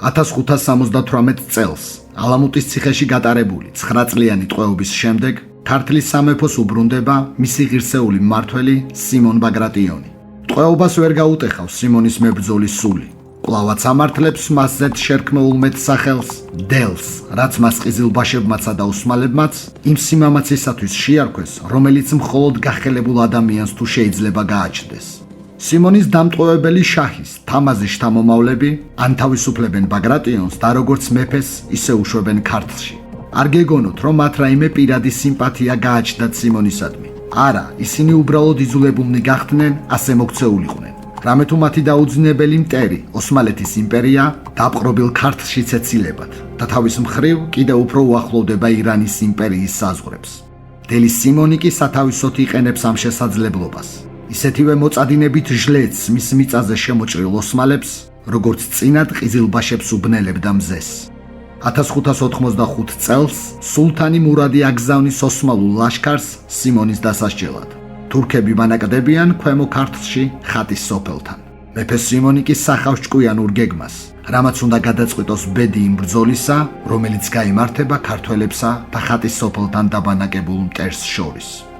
1578 წელს ალამუტის ციხეში გატარებული 9 წლიანი ტყვეობის შემდეგ ქართლის სამეფოს უბრუნდება მისი ღირსეული მმართველი სიმონ ბაგრატიონი. ტყვეობას ვერ გაუტეხავს სიმონის მებრძოლის სული. კვლავაც ამართლებს მასზეც შერქმეულ მეტსახელს დელს, რაც მას ყიზილბაშებმაცა და ოსმალებმაც იმ სიმამაცისათვის შეარქვეს, რომელიც მხოლოდ გახელებულ ადამიანს თუ შეიძლება გააჩნდეს. სიმონის დამტყვევებელი შაჰის თამაზის შთამომავლები ან თავისუფლებენ ბაგრატიონს და როგორც მეფეს, ისე უშვებენ ქართლში. არ გეგონოთ, რომ მათ რაიმე პირადი სიმპათია გააჩნდათ სიმონისადმი. არა, ისინი უბრალოდ იძულებულნი გახდნენ ასე მოქცეულიყვნენ. რამე თუ მათი დაუძინებელი მტერი, ოსმალეთის იმპერია, დაპყრობილ ქართლშიც ეცილებათ და თავის მხრივ კიდევ უფრო უახლოვდება ირანის იმპერიის საზღვრებს. დელი სიმონი კი სათავისოდ იყენებს ამ შესაძლებლობას. ისეთივე მოწადინებით ჟლეთს მის მიწაზე შემოჭრილ ოსმალებს, როგორც წინად ყიზილბაშებს უბნელებდა მზეს. 1585 წელს სულთანი მურადი აგზავნის ოსმალულ ლაშქარს სიმონის დასასჯელად. თურქები ბანაკდებიან ქვემო ქართლში ხატის სოფელთან. მეფე სიმონი კი სახავს ჭკვიანურ გეგმას, რამაც უნდა გადაწყვიტოს ბედი იმ ბრძოლისა, რომელიც გაიმართება ქართველებსა და ხატის სოფელთან დაბანაკებულ მტერს შორის.